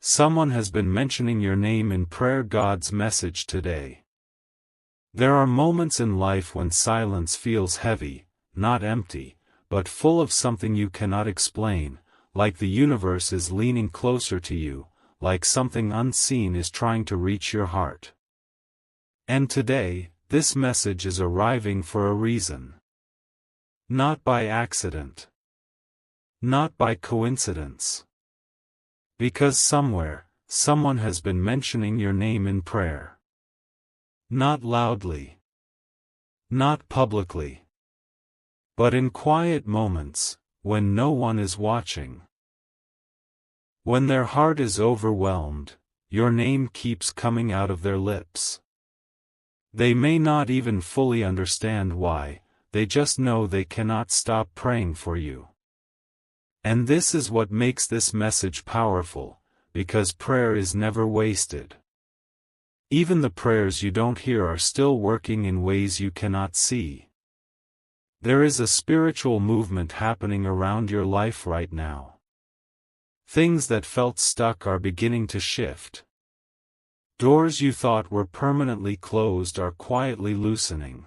someone has been mentioning your name in prayer. God's message today. There are moments in life when silence feels heavy, not empty, but full of something you cannot explain, like the universe is leaning closer to you, like something unseen is trying to reach your heart. And today, this message is arriving for a reason. Not by accident. Not by coincidence. Because somewhere, someone has been mentioning your name in prayer. Not loudly. Not publicly. But in quiet moments, when no one is watching. When their heart is overwhelmed, your name keeps coming out of their lips. They may not even fully understand why, they just know they cannot stop praying for you. And this is what makes this message powerful, because prayer is never wasted. Even the prayers you don't hear are still working in ways you cannot see. There is a spiritual movement happening around your life right now. Things that felt stuck are beginning to shift. Doors you thought were permanently closed are quietly loosening.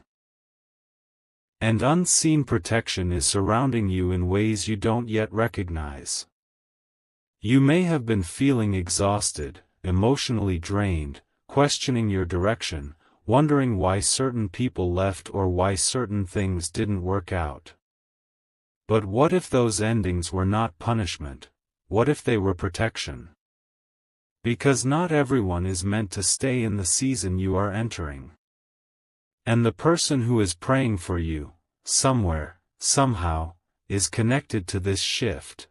And unseen protection is surrounding you in ways you don't yet recognize. You may have been feeling exhausted, emotionally drained, questioning your direction, wondering why certain people left or why certain things didn't work out. But what if those endings were not punishment? What if they were protection? Because not everyone is meant to stay in the season you are entering. And the person who is praying for you, somewhere, somehow, is connected to this shift.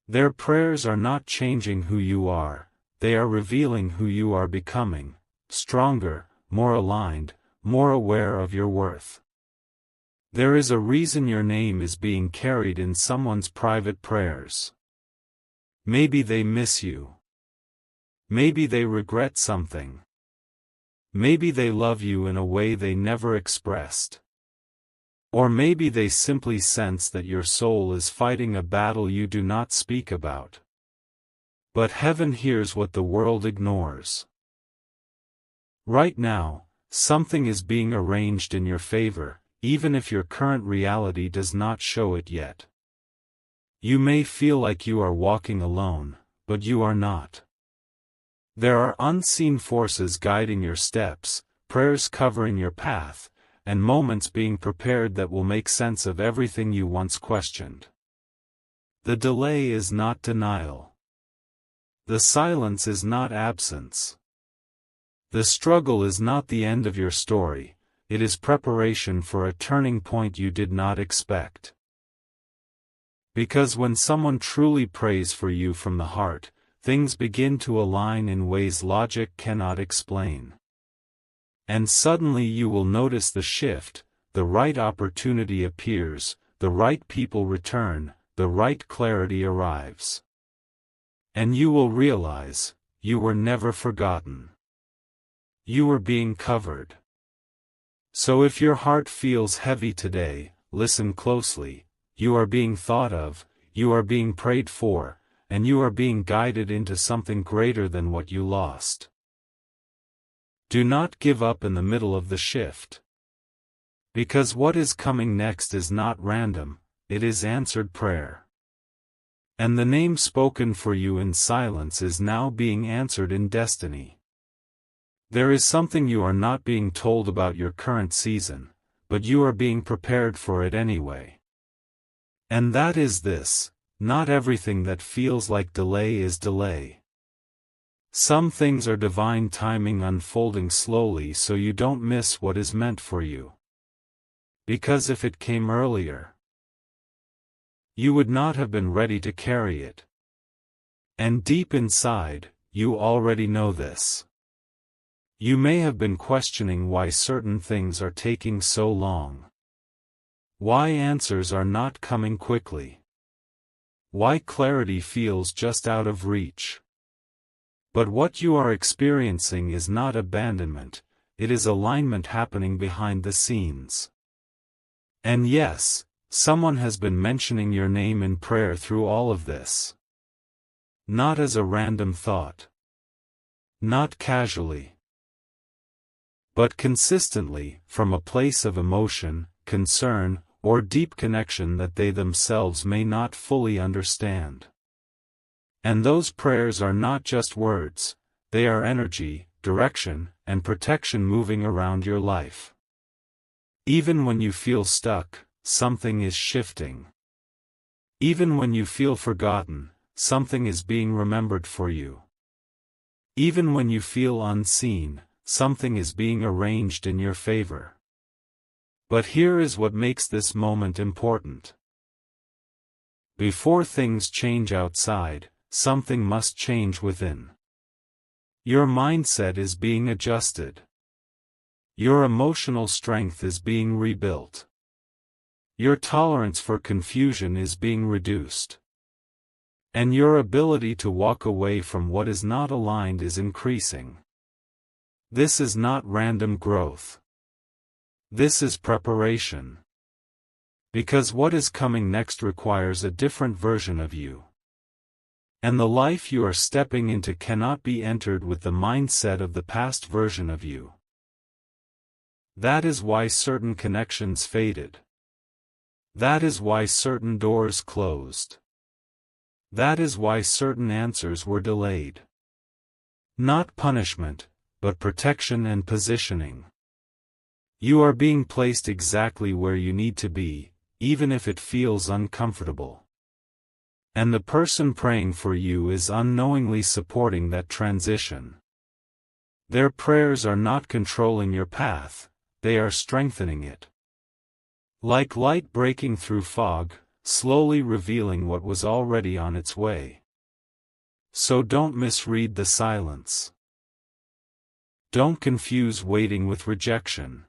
Their prayers are not changing who you are, they are revealing who you are becoming, stronger, more aligned, more aware of your worth. There is a reason your name is being carried in someone's private prayers. Maybe they miss you. Maybe they regret something. Maybe they love you in a way they never expressed. Or maybe they simply sense that your soul is fighting a battle you do not speak about. But heaven hears what the world ignores. Right now, something is being arranged in your favor, even if your current reality does not show it yet. You may feel like you are walking alone, but you are not. There are unseen forces guiding your steps, prayers covering your path, and moments being prepared that will make sense of everything you once questioned. The delay is not denial. The silence is not absence. The struggle is not the end of your story, it is preparation for a turning point you did not expect. Because when someone truly prays for you from the heart, things begin to align in ways logic cannot explain. And suddenly you will notice the shift, the right opportunity appears, the right people return, the right clarity arrives. And you will realize, you were never forgotten. You were being covered. So if your heart feels heavy today, listen closely, you are being thought of, you are being prayed for, and you are being guided into something greater than what you lost. Do not give up in the middle of the shift. Because what is coming next is not random, it is answered prayer. And the name spoken for you in silence is now being answered in destiny. There is something you are not being told about your current season, but you are being prepared for it anyway. And that is this: not everything that feels like delay is delay. Some things are divine timing unfolding slowly so you don't miss what is meant for you. Because if it came earlier, you would not have been ready to carry it. And deep inside, you already know this. You may have been questioning why certain things are taking so long. Why answers are not coming quickly. Why clarity feels just out of reach. But what you are experiencing is not abandonment, it is alignment happening behind the scenes. And yes, someone has been mentioning your name in prayer through all of this. Not as a random thought. Not casually. But consistently, from a place of emotion, concern, or deep connection that they themselves may not fully understand. And those prayers are not just words, they are energy, direction, and protection moving around your life. Even when you feel stuck, something is shifting. Even when you feel forgotten, something is being remembered for you. Even when you feel unseen, something is being arranged in your favor. But here is what makes this moment important. Before things change outside, something must change within. Your mindset is being adjusted. Your emotional strength is being rebuilt. Your tolerance for confusion is being reduced. And your ability to walk away from what is not aligned is increasing. This is not random growth. This is preparation. Because what is coming next requires a different version of you. And the life you are stepping into cannot be entered with the mindset of the past version of you. That is why certain connections faded. That is why certain doors closed. That is why certain answers were delayed. Not punishment, but protection and positioning. You are being placed exactly where you need to be, even if it feels uncomfortable. And the person praying for you is unknowingly supporting that transition. Their prayers are not controlling your path, they are strengthening it. Like light breaking through fog, slowly revealing what was already on its way. So don't misread the silence. Don't confuse waiting with rejection.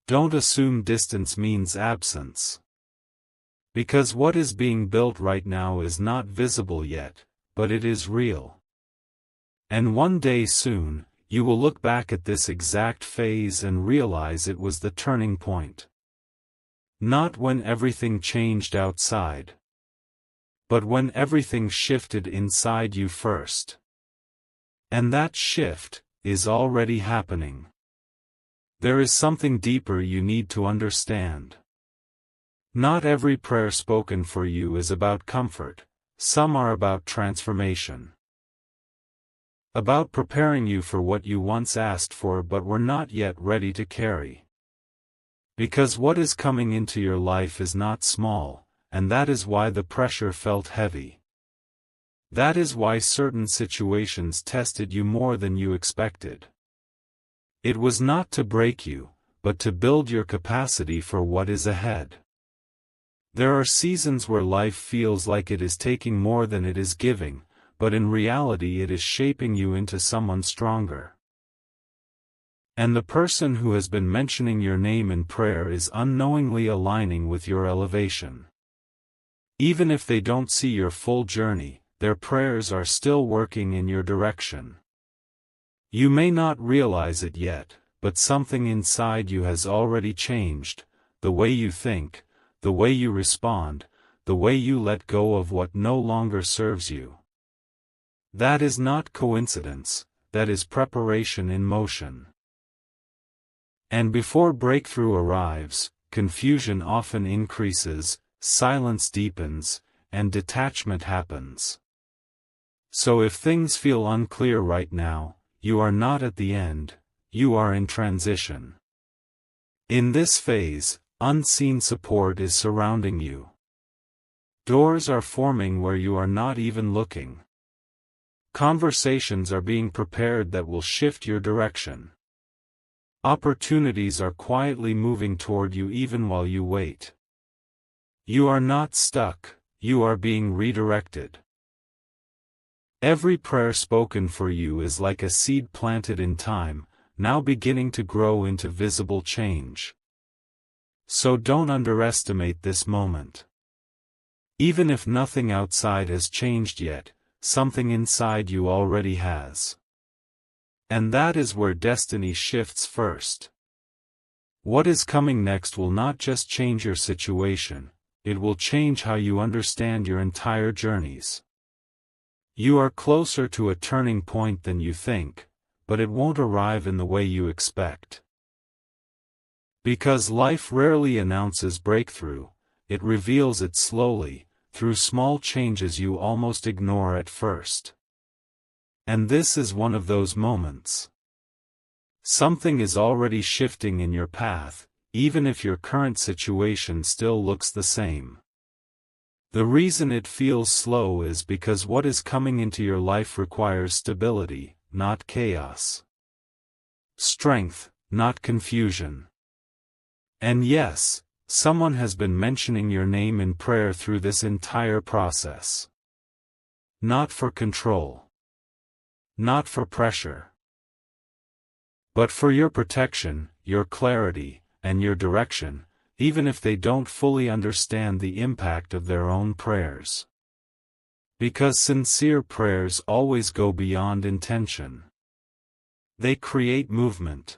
Don't assume distance means absence. Because what is being built right now is not visible yet, but it is real. And one day soon, you will look back at this exact phase and realize it was the turning point. Not when everything changed outside, but when everything shifted inside you first. And that shift is already happening. There is something deeper you need to understand. Not every prayer spoken for you is about comfort, some are about transformation. About preparing you for what you once asked for but were not yet ready to carry. Because what is coming into your life is not small, and that is why the pressure felt heavy. That is why certain situations tested you more than you expected. It was not to break you, but to build your capacity for what is ahead. There are seasons where life feels like it is taking more than it is giving, but in reality it is shaping you into someone stronger. And the person who has been mentioning your name in prayer is unknowingly aligning with your elevation. Even if they don't see your full journey, their prayers are still working in your direction. You may not realize it yet, but something inside you has already changed, the way you think, the way you respond, the way you let go of what no longer serves you. That is not coincidence, that is preparation in motion. And before breakthrough arrives, confusion often increases, silence deepens, and detachment happens. So if things feel unclear right now, you are not at the end, you are in transition. In this phase, unseen support is surrounding you. Doors are forming where you are not even looking. Conversations are being prepared that will shift your direction. Opportunities are quietly moving toward you even while you wait. You are not stuck, you are being redirected. Every prayer spoken for you is like a seed planted in time, now beginning to grow into visible change. So don't underestimate this moment. Even if nothing outside has changed yet, something inside you already has. And that is where destiny shifts first. What is coming next will not just change your situation, it will change how you understand your entire journeys. You are closer to a turning point than you think, but it won't arrive in the way you expect. Because life rarely announces breakthrough, it reveals it slowly, through small changes you almost ignore at first. And this is one of those moments. Something is already shifting in your path, even if your current situation still looks the same. The reason it feels slow is because what is coming into your life requires stability, not chaos. Strength, not confusion. And yes, someone has been mentioning your name in prayer through this entire process. Not for control. Not for pressure. But for your protection, your clarity, and your direction, even if they don't fully understand the impact of their own prayers. Because sincere prayers always go beyond intention. They create movement.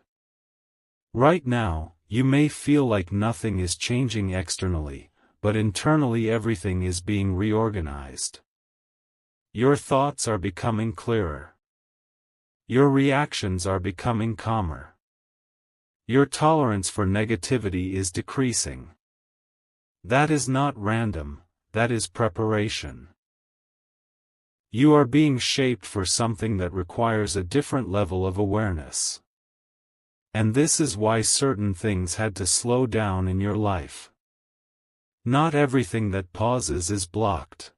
Right now, you may feel like nothing is changing externally, but internally everything is being reorganized. Your thoughts are becoming clearer. Your reactions are becoming calmer. Your tolerance for negativity is decreasing. That is not random, that is preparation. You are being shaped for something that requires a different level of awareness. And this is why certain things had to slow down in your life. Not everything that pauses is blocked.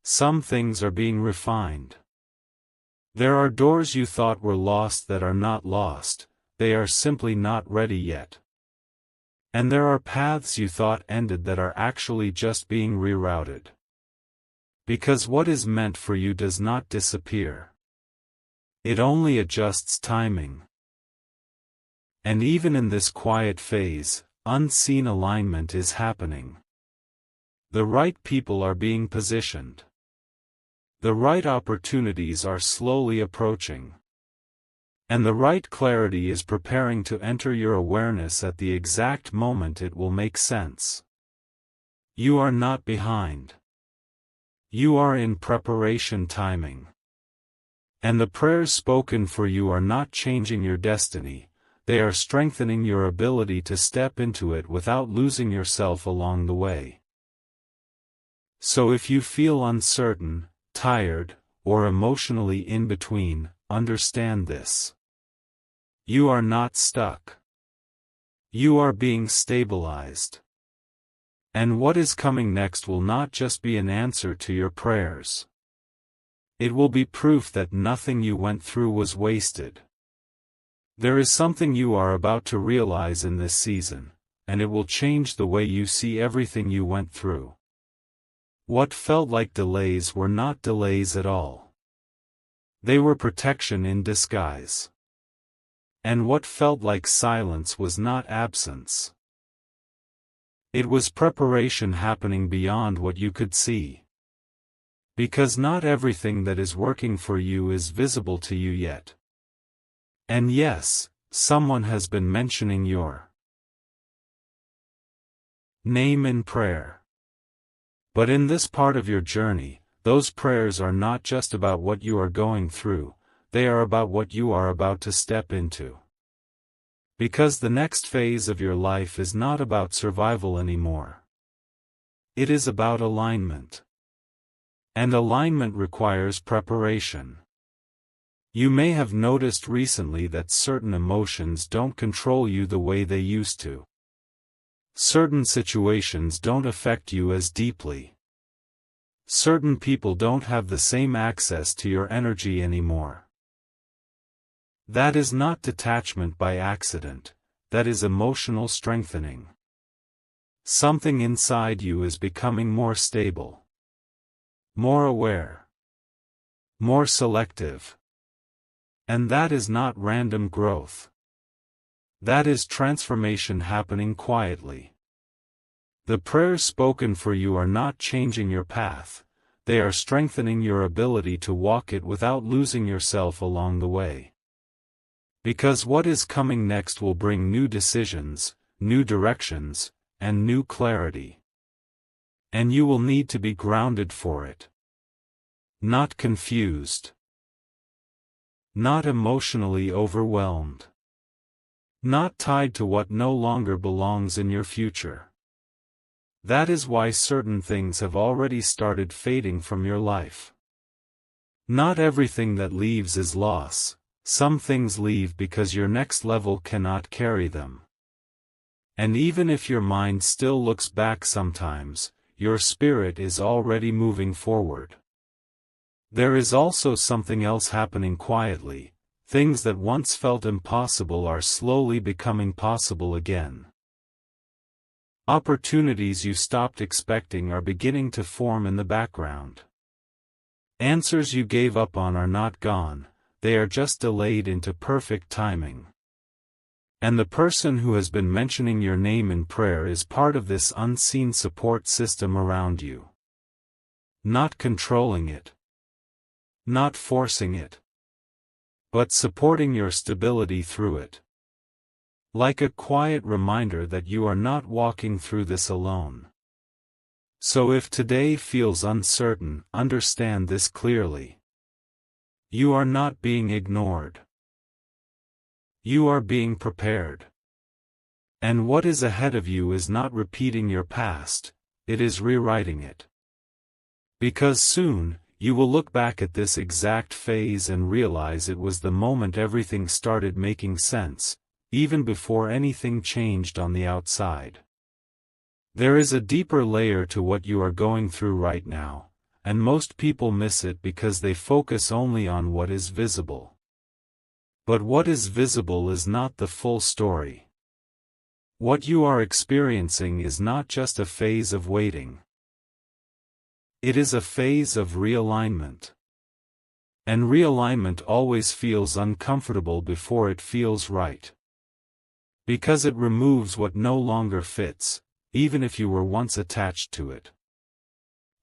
Some things are being refined. There are doors you thought were lost that are not lost. They are simply not ready yet. And there are paths you thought ended that are actually just being rerouted. Because what is meant for you does not disappear. It only adjusts timing. And even in this quiet phase, unseen alignment is happening. The right people are being positioned. The right opportunities are slowly approaching. And the right clarity is preparing to enter your awareness at the exact moment it will make sense. You are not behind. You are in preparation timing. And the prayers spoken for you are not changing your destiny, they are strengthening your ability to step into it without losing yourself along the way. So if you feel uncertain, tired, or emotionally in between, understand this. You are not stuck. You are being stabilized. And what is coming next will not just be an answer to your prayers. It will be proof that nothing you went through was wasted. There is something you are about to realize in this season, and it will change the way you see everything you went through. What felt like delays were not delays at all. They were protection in disguise. And what felt like silence was not absence. It was preparation happening beyond what you could see. Because not everything that is working for you is visible to you yet. And yes, someone has been mentioning your name in prayer. But in this part of your journey, those prayers are not just about what you are going through, they are about what you are about to step into. Because the next phase of your life is not about survival anymore. It is about alignment. And alignment requires preparation. You may have noticed recently that certain emotions don't control you the way they used to. Certain situations don't affect you as deeply. Certain people don't have the same access to your energy anymore. That is not detachment by accident, that is emotional strengthening. Something inside you is becoming more stable. More aware. More selective. And that is not random growth. That is transformation happening quietly. The prayers spoken for you are not changing your path, they are strengthening your ability to walk it without losing yourself along the way. Because what is coming next will bring new decisions, new directions, and new clarity. And you will need to be grounded for it. Not confused. Not emotionally overwhelmed. Not tied to what no longer belongs in your future. That is why certain things have already started fading from your life. Not everything that leaves is loss. Some things leave because your next level cannot carry them. And even if your mind still looks back sometimes, your spirit is already moving forward. There is also something else happening quietly. Things that once felt impossible are slowly becoming possible again. Opportunities you stopped expecting are beginning to form in the background. Answers you gave up on are not gone, they are just delayed into perfect timing. And the person who has been mentioning your name in prayer is part of this unseen support system around you. Not controlling it. Not forcing it. But supporting your stability through it. Like a quiet reminder that you are not walking through this alone. So if today feels uncertain, understand this clearly. You are not being ignored. You are being prepared. And what is ahead of you is not repeating your past, it is rewriting it. Because soon, you will look back at this exact phase and realize it was the moment everything started making sense, even before anything changed on the outside. There is a deeper layer to what you are going through right now, and most people miss it because they focus only on what is visible. But what is visible is not the full story. What you are experiencing is not just a phase of waiting. It is a phase of realignment. And realignment always feels uncomfortable before it feels right. Because it removes what no longer fits, even if you were once attached to it.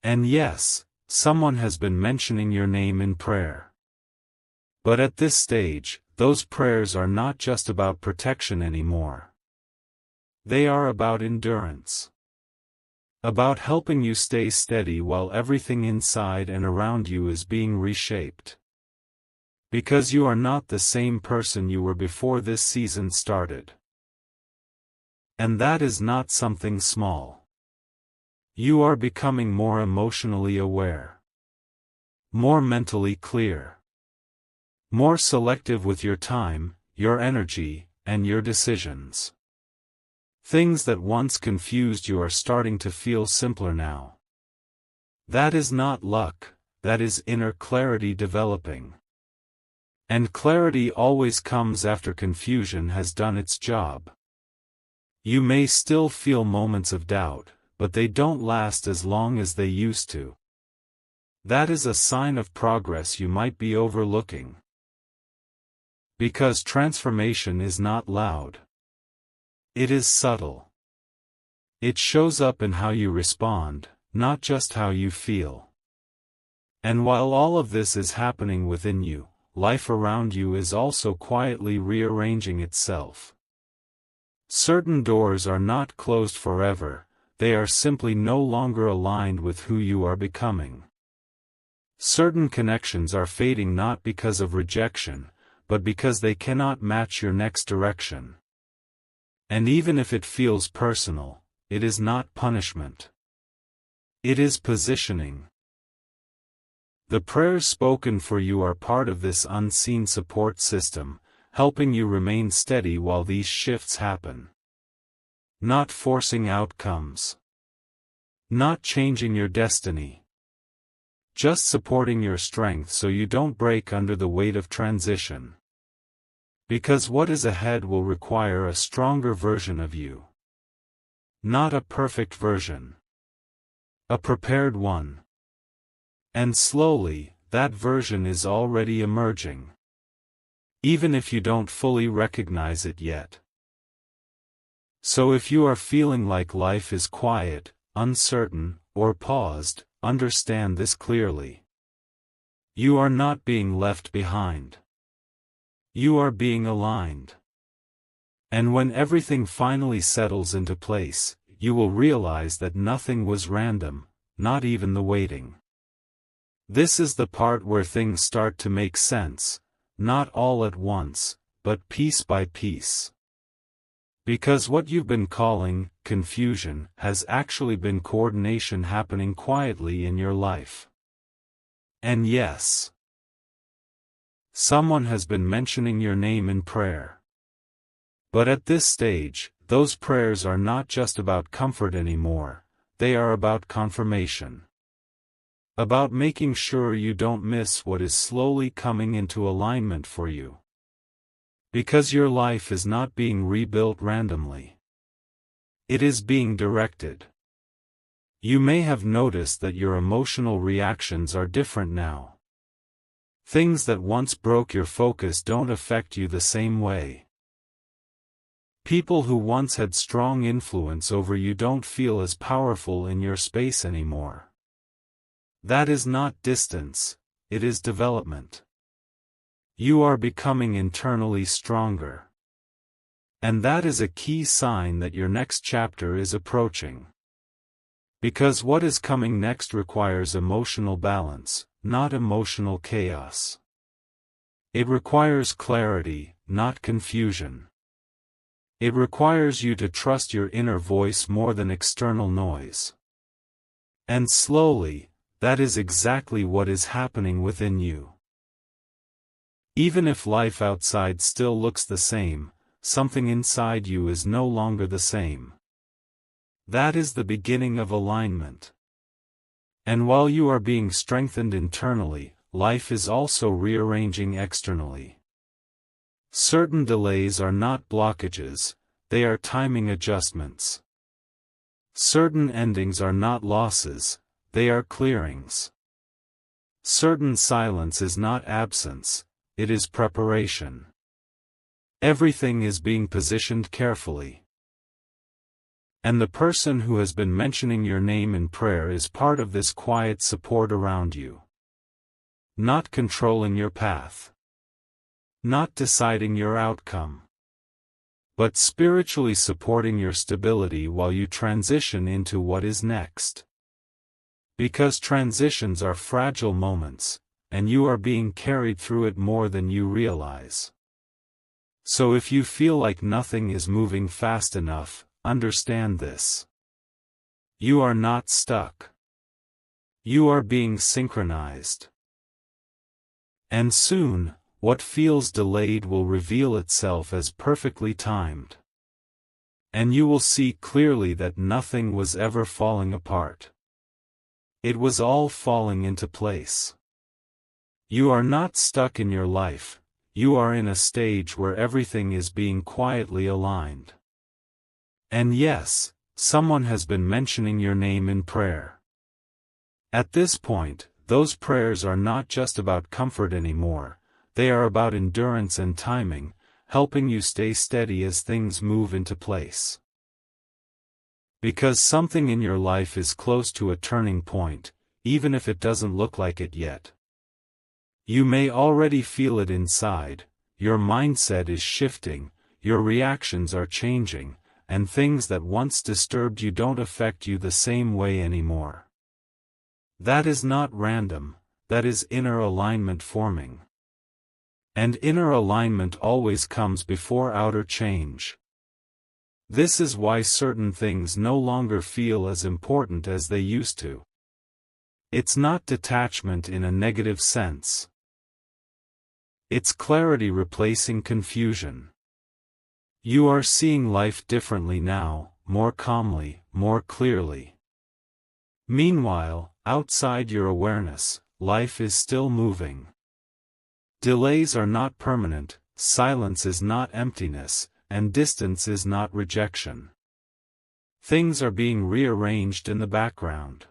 And yes, someone has been mentioning your name in prayer. But at this stage, those prayers are not just about protection anymore. They are about endurance. About helping you stay steady while everything inside and around you is being reshaped. Because you are not the same person you were before this season started. And that is not something small. You are becoming more emotionally aware. More mentally clear. More selective with your time, your energy, and your decisions. Things that once confused you are starting to feel simpler now. That is not luck, that is inner clarity developing. And clarity always comes after confusion has done its job. You may still feel moments of doubt, but they don't last as long as they used to. That is a sign of progress you might be overlooking. Because transformation is not loud. It is subtle. It shows up in how you respond, not just how you feel. And while all of this is happening within you, life around you is also quietly rearranging itself. Certain doors are not closed forever, they are simply no longer aligned with who you are becoming. Certain connections are fading not because of rejection, but because they cannot match your next direction. And even if it feels personal, it is not punishment. It is positioning. The prayers spoken for you are part of this unseen support system, helping you remain steady while these shifts happen. Not forcing outcomes. Not changing your destiny. Just supporting your strength so you don't break under the weight of transition. Because what is ahead will require a stronger version of you. Not a perfect version. A prepared one. And slowly, that version is already emerging. Even if you don't fully recognize it yet. So if you are feeling like life is quiet, uncertain, or paused, understand this clearly. You are not being left behind. You are being aligned. And when everything finally settles into place, you will realize that nothing was random, not even the waiting. This is the part where things start to make sense, not all at once, but piece by piece. Because what you've been calling confusion has actually been coordination happening quietly in your life. And yes, someone has been mentioning your name in prayer. But at this stage, those prayers are not just about comfort anymore, they are about confirmation. About making sure you don't miss what is slowly coming into alignment for you. Because your life is not being rebuilt randomly. It is being directed. You may have noticed that your emotional reactions are different now. Things that once broke your focus don't affect you the same way. People who once had strong influence over you don't feel as powerful in your space anymore. That is not distance, it is development. You are becoming internally stronger. And that is a key sign that your next chapter is approaching. Because what is coming next requires emotional balance, not emotional chaos. It requires clarity, not confusion. It requires you to trust your inner voice more than external noise. And slowly, that is exactly what is happening within you. Even if life outside still looks the same, something inside you is no longer the same. That is the beginning of alignment. And while you are being strengthened internally, life is also rearranging externally. Certain delays are not blockages, they are timing adjustments. Certain endings are not losses, they are clearings. Certain silence is not absence, it is preparation. Everything is being positioned carefully. And the person who has been mentioning your name in prayer is part of this quiet support around you. Not controlling your path. Not deciding your outcome. But spiritually supporting your stability while you transition into what is next. Because transitions are fragile moments, and you are being carried through it more than you realize. So if you feel like nothing is moving fast enough, understand this. You are not stuck. You are being synchronized. And soon, what feels delayed will reveal itself as perfectly timed. And you will see clearly that nothing was ever falling apart. It was all falling into place. You are not stuck in your life, you are in a stage where everything is being quietly aligned. And yes, someone has been mentioning your name in prayer. At this point, those prayers are not just about comfort anymore, they are about endurance and timing, helping you stay steady as things move into place. Because something in your life is close to a turning point, even if it doesn't look like it yet. You may already feel it inside, your mindset is shifting, your reactions are changing, and things that once disturbed you don't affect you the same way anymore. That is not random, that is inner alignment forming. And inner alignment always comes before outer change. This is why certain things no longer feel as important as they used to. It's not detachment in a negative sense. It's clarity replacing confusion. You are seeing life differently now, more calmly, more clearly. Meanwhile, outside your awareness, life is still moving. Delays are not permanent, silence is not emptiness, and distance is not rejection. Things are being rearranged in the background.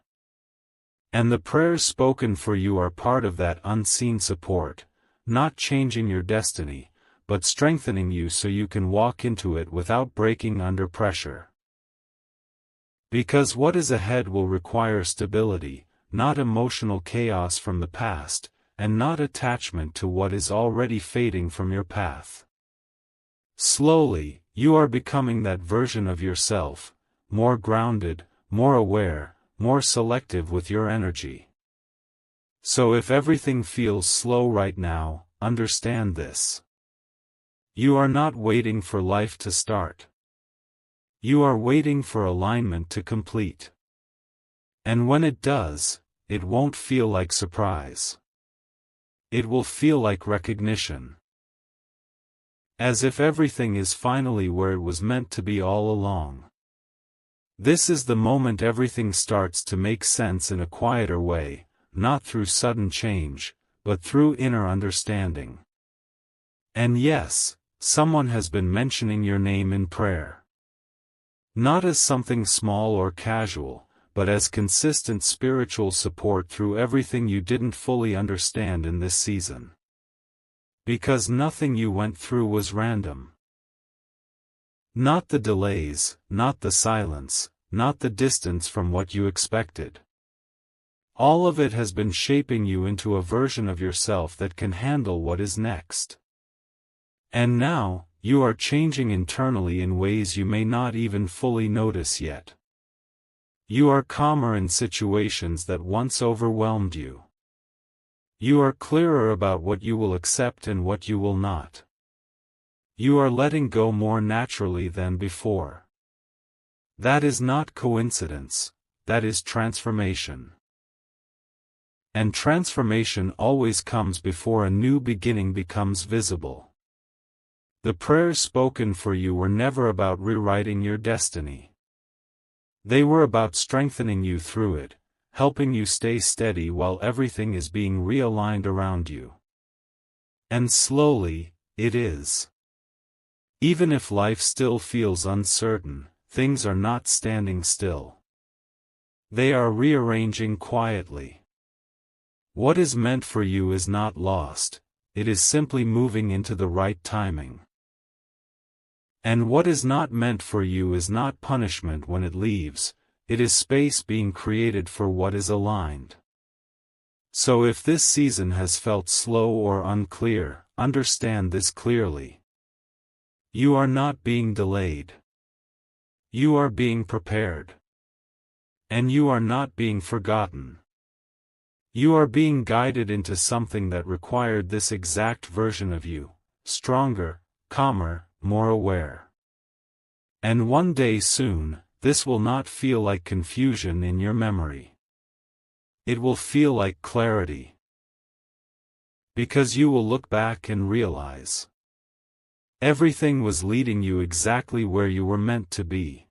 And the prayers spoken for you are part of that unseen support, not changing your destiny, but strengthening you so you can walk into it without breaking under pressure. Because what is ahead will require stability, not emotional chaos from the past, and not attachment to what is already fading from your path. Slowly, you are becoming that version of yourself, more grounded, more aware, more selective with your energy. So if everything feels slow right now, understand this. You are not waiting for life to start. You are waiting for alignment to complete. And when it does, it won't feel like surprise. It will feel like recognition. As if everything is finally where it was meant to be all along. This is the moment everything starts to make sense in a quieter way, not through sudden change, but through inner understanding. And yes, someone has been mentioning your name in prayer. Not as something small or casual, but as consistent spiritual support through everything you didn't fully understand in this season. Because nothing you went through was random. Not the delays, not the silence, not the distance from what you expected. All of it has been shaping you into a version of yourself that can handle what is next. And now, you are changing internally in ways you may not even fully notice yet. You are calmer in situations that once overwhelmed you. You are clearer about what you will accept and what you will not. You are letting go more naturally than before. That is not coincidence, that is transformation. And transformation always comes before a new beginning becomes visible. The prayers spoken for you were never about rewriting your destiny. They were about strengthening you through it, helping you stay steady while everything is being realigned around you. And slowly, it is. Even if life still feels uncertain, things are not standing still. They are rearranging quietly. What is meant for you is not lost, it is simply moving into the right timing. And what is not meant for you is not punishment when it leaves, it is space being created for what is aligned. So if this season has felt slow or unclear, understand this clearly. You are not being delayed. You are being prepared. And you are not being forgotten. You are being guided into something that required this exact version of you, stronger, calmer, more aware. And one day soon, this will not feel like confusion in your memory. It will feel like clarity. Because you will look back and realize everything was leading you exactly where you were meant to be.